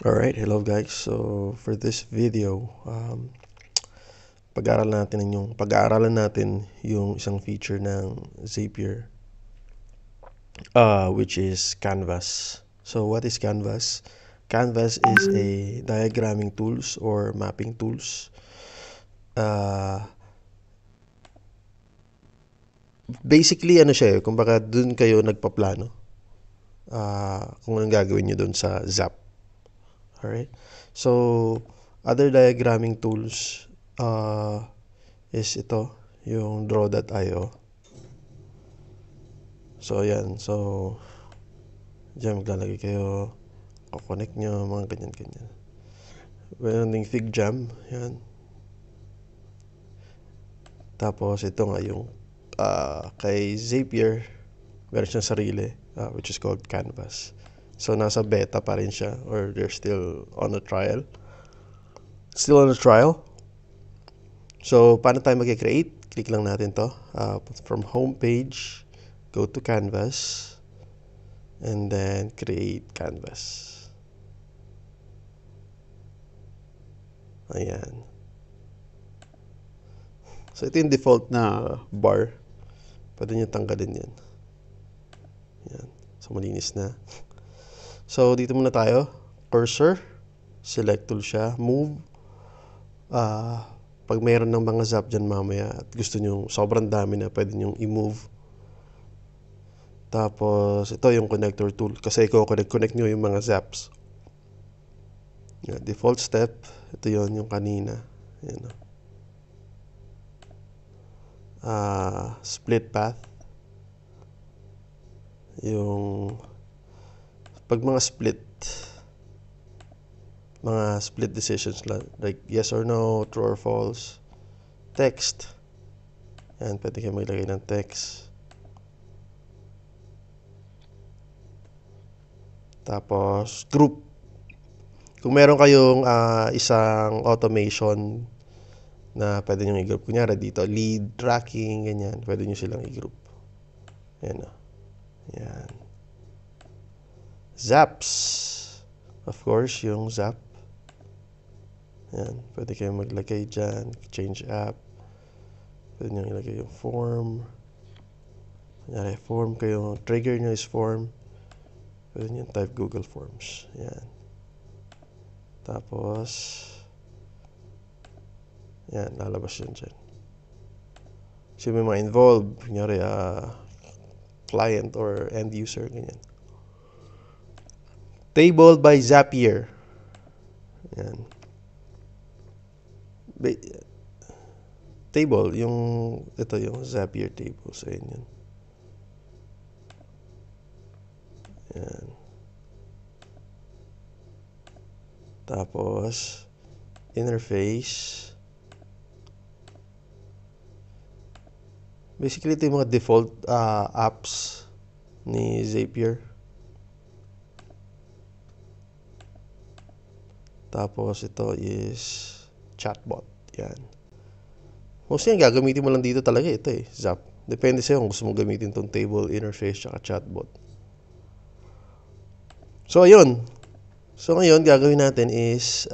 Alright, hello guys. So for this video, pag-aaralan natin yung isang feature ng Zapier, which is Canvas. So what is Canvas? Canvas is a diagramming tools or mapping tools. Basically, ano siya, kumbaga dun kayo nagpaplano kung anong gagawin nyo dun sa Zap. Alright? So, other diagramming tools is ito, yung draw.io. So, ayan. So, dyan maglalagay kayo, connect nyo, mga ganyan-ganyan. Meron ding FigJam, yan. Tapos, ito nga yung kay Zapier, meron siyang sarili, which is called Canvas. So, nasa beta pa rin siya, or they're still on a trial. Still on a trial. So, paano tayo mag-create? Click lang natin to. From homepage, go to Canvas, and then create Canvas. Ayan. So, ito yung default na bar. Pwede nyo tanggalin yan. Ayan. So, malinis na. So, dito muna tayo. Cursor. Select tool siya. Move. Pag mayroon ng mga zap dyan mamaya at gusto nyo sobrang dami na pwede nyo i-move. Tapos, ito yung connector tool. Kasi i-connect nyo yung mga zaps. Yan, default step. Ito yon yung kanina. Yan. Split path. Yung pag mga split decisions like yes or no, true or false. Text. Yan, pwede kayo maglagay ng text. Tapos, group. Kung meron kayong isang automation na pwede nyo i-group. Kunyari dito, lead, tracking, ganyan. Pwede nyo silang i-group. Yan o. Yan. Zaps. Of course, yung zap. Yan. Pwede kayong maglagay dyan. Change app. Pwede nyo ilagay yung form. Kunyari, form kayo. Trigger nyo is form. Pwede nyo type Google Forms. Yan. Tapos, yan, lalabas yun dyan. So, may mga involved. Kunyari, client or end user, ganyan. Table by Zapier. Yan. Table, ito yung Zapier table. So, yan. Yan. Tapos, interface. Basically, ito yung mga default apps ni Zapier. Tapos, ito is chatbot. Yan. Mostly, yung gagamitin mo lang dito talaga ito Zap. Depende sa'yo kung gusto mo gamitin tong table, interface, tsaka chatbot. So, ayun. So, ngayon, gagawin natin is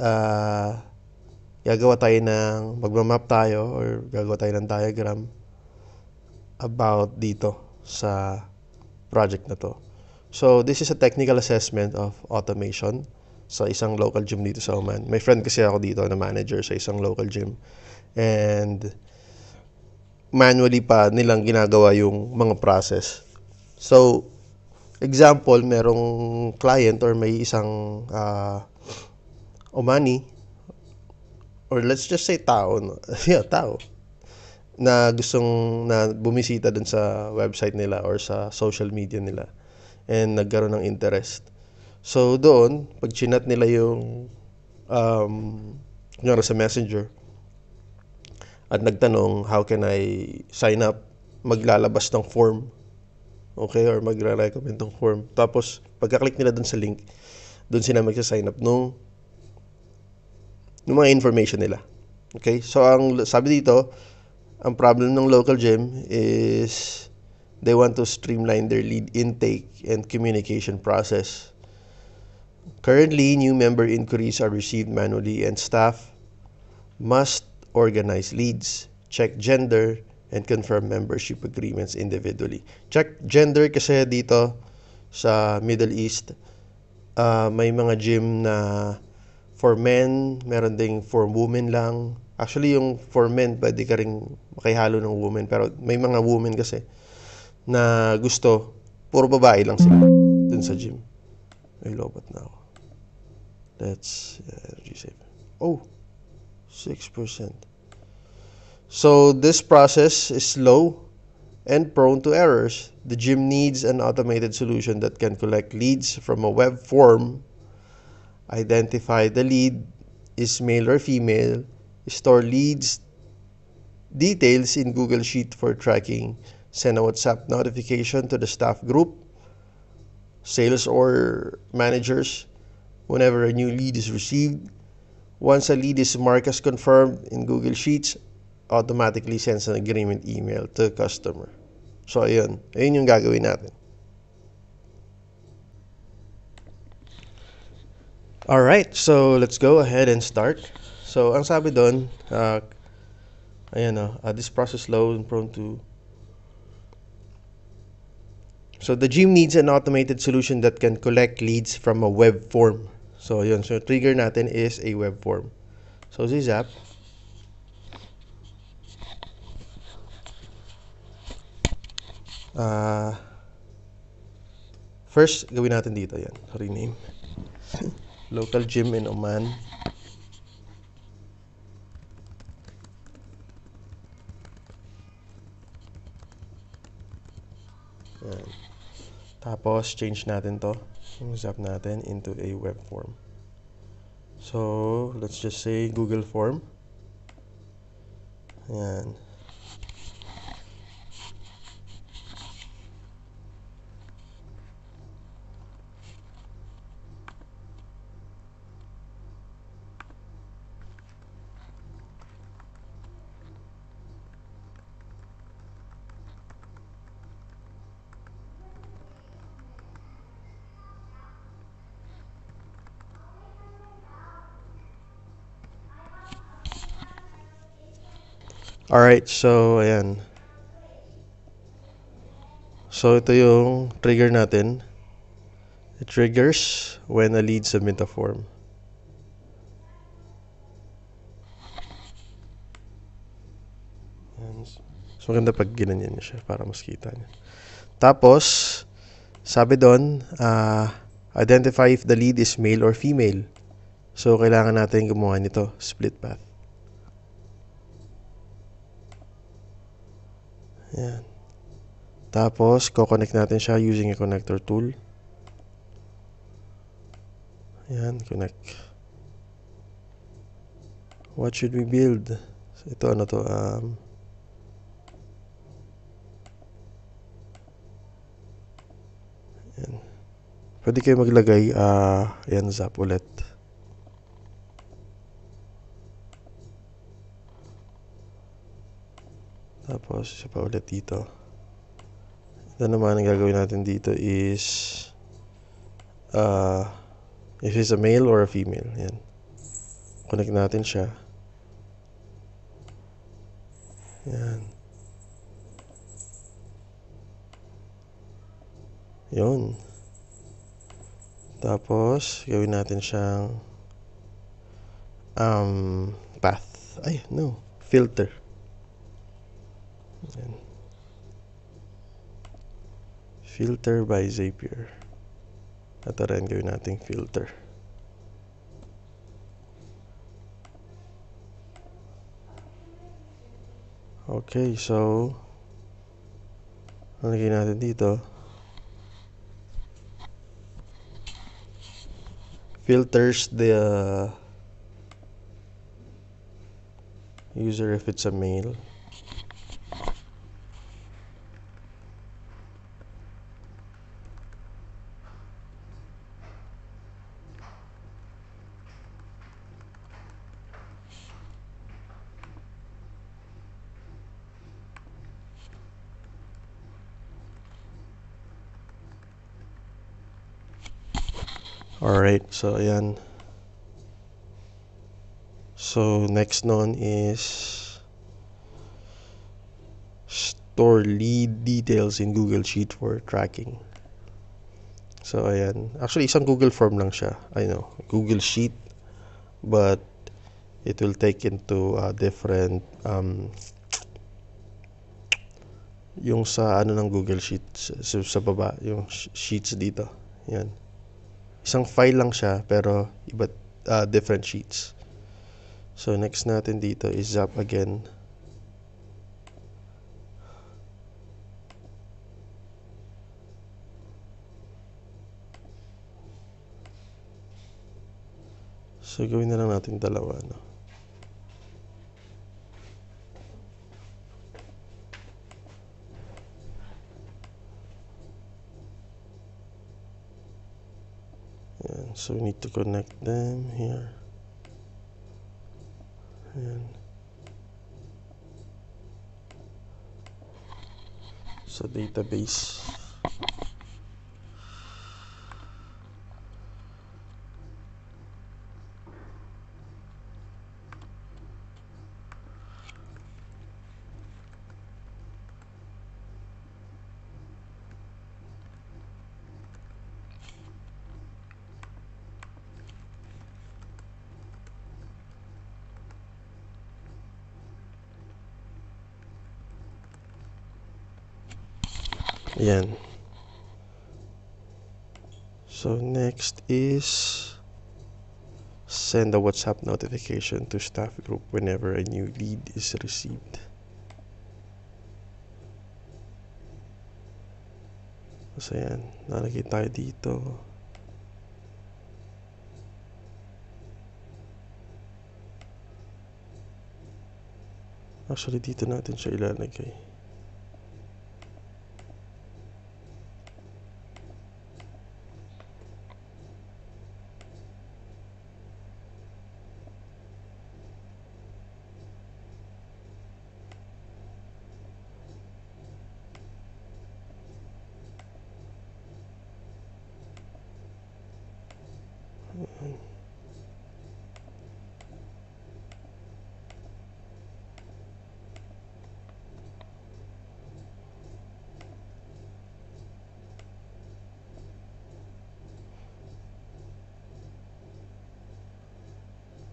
gagawa tayo ng magmamap tayo or gagawa tayo ng diagram about dito sa project na to. So, this is a technical assessment of automation sa isang local gym dito sa Oman. May friend kasi ako dito na manager sa isang local gym. And manually pa nilang ginagawa yung mga process. So, example, merong client or may isang Omani or let's just say tao, no? Yeah, tao na gustong na bumisita dun sa website nila or sa social media nila and nagkaroon ng interest. So, doon, pag chinat nila yung kunyari sa messenger at nagtanong, how can I sign up? Maglalabas ng form. Okay? Or magre-recommend ng form. Tapos, pagka-click nila dun sa link, dun sila magsa-sign up nung mga information nila. Okay? So, ang sabi dito, ang problem ng local gym is they want to streamline their lead intake and communication process. Currently, new member inquiries are received manually and staff must organize leads, check gender, and confirm membership agreements individually. Check gender kasi dito sa Middle East, may mga gym na for men, meron ding for women lang. Actually, yung for men, pwede ka rin makihalo ng women. Pero may mga women kasi na gusto, puro babae lang sila dun sa gym. Ay, lobat na ako. Let's energy save. Oh, 6%. So this process is slow and prone to errors. The gym needs an automated solution that can collect leads from a web form, identify the lead is male or female, store leads details in Google Sheet for tracking, send a WhatsApp notification to the staff group, sales or managers whenever a new lead is received. Once a lead is marked as confirmed in Google Sheets, automatically sends an agreement email to the customer. So, ayun yung gagawin natin. Alright, so let's go ahead and start. So, ang sabi doon, this process slow and prone to... So, the gym needs an automated solution that can collect leads from a web form. So, yun. So, trigger natin is a web form. So, Zap. First, gawin natin dito. Yan. Rename. Local gym in Oman. Yan. Tapos, change natin to. Yung Zap natin into a web form. So, let's just say Google form. Yan. Alright, so ayan. So ito yung trigger natin. It triggers when a lead submit a form. So maganda pag ginanyan niya siya para mas kita niya. Tapos, sabi doon, identify if the lead is male or female. So kailangan natin gumawa nito, split path. Ayan. Tapos, ko-connect natin siya using a connector tool. Ayan, connect. What should we build? So, ito, ano to? Ayan. Pwede kayo maglagay, ayan, Zap ulit. Tapos, isa pa ulit dito. Ito naman, ang gagawin natin dito is if it's a male or a female. Yan. Connect natin siya. Yan. Yun. Tapos, gawin natin siyang path. Ay, no. Filter. Yan. Filter by Zapier. Ito rin gawin nating filter. Okay, so lagyan natin dito. Filters the user if it's a male. Alright, so ayan. So next nun is store lead details in Google Sheet for tracking. So ayan. Actually, isang Google form lang siya. I know, Google Sheet, but it will take into different yung sa ano ng Google Sheets sa baba, yung sheets dito. Yan. Isang file lang siya pero iba different sheets. So next natin dito is Zap again. So gawin na lang natin dalawa, no? Yan. So we need to connect them here. Yan. Sa database. Yan. So next is send a WhatsApp notification to staff group whenever a new lead is received. So yan, nalagay tayo dito. Actually, dito natin siya ilalagay.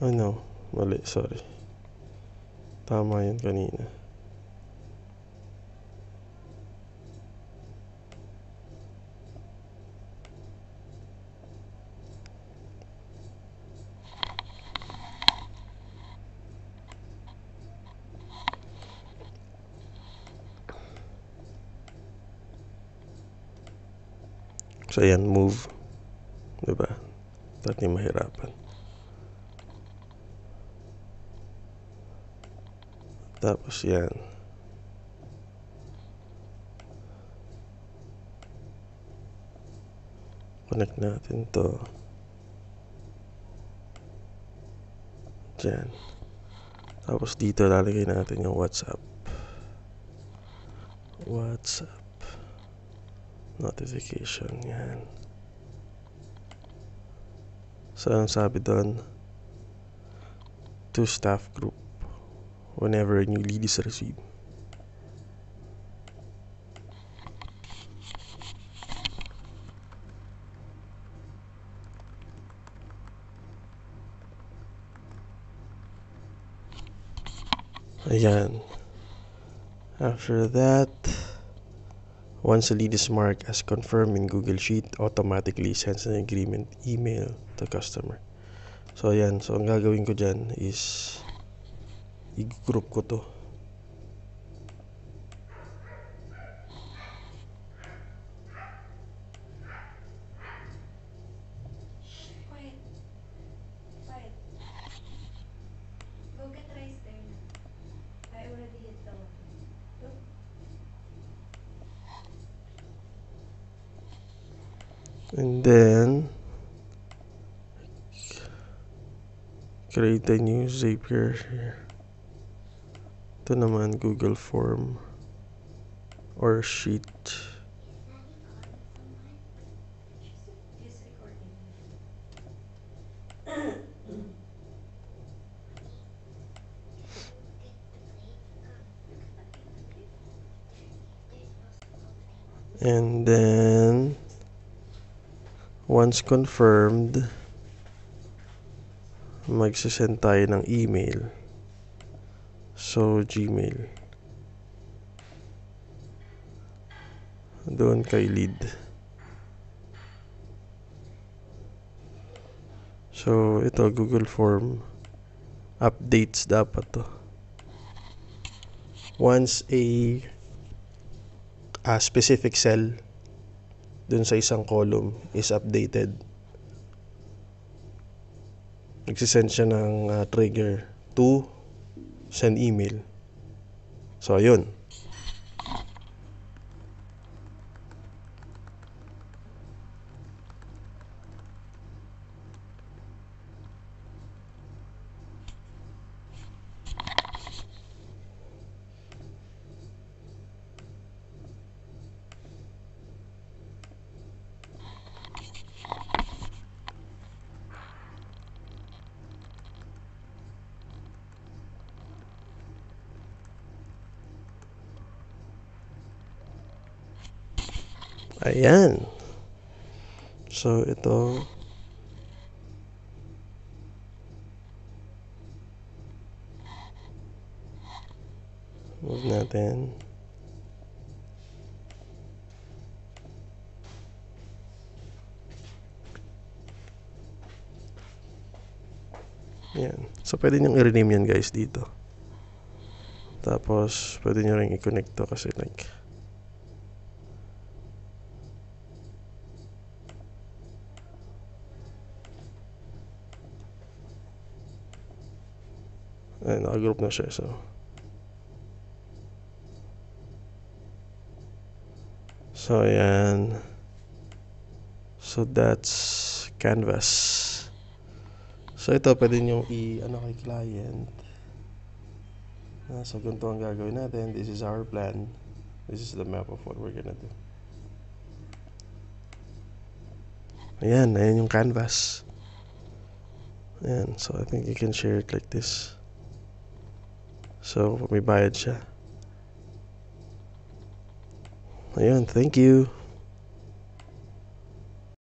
Oh no, mali, sorry. Tama yan kanina. So ayan, move. Diba? Dati mahirapan. Tapos yan. Connect natin to. Diyan. Tapos dito lalagay natin yung WhatsApp. WhatsApp notification. Yan. So ang sabi doon, to staff group whenever a new lead is received. Ayan. After that, once a lead is marked as confirmed in Google Sheet, automatically sends an agreement email to customer. So ayan, so ang gagawin ko dyan is i-group ko to. And then create a new Zapier here. Ito naman Google Form or Sheet. And then, once confirmed, magsisend tayo ng email. So, Gmail. Doon kay lead. So, ito, Google Form. Updates dapat to. Once a specific cell dun sa isang column is updated, nagsisend siya ng trigger to send email. So, ayun. Ayan. So, ito. Move natin. Ayan. So, pwede nyo i-rename yan guys dito. Tapos, pwede nyo rin i-connect to kasi like, ayan, naka-group na siya. So, ayan. So, that's Canvas. So, ito, pwede nyo ano kay client. So, ganito ang gagawin natin. This is our plan. This is the map of what we're gonna do. Ayan, ayan yung canvas. Ayan, so I think you can share it like this. So, may bayad siya. Ayan, thank you.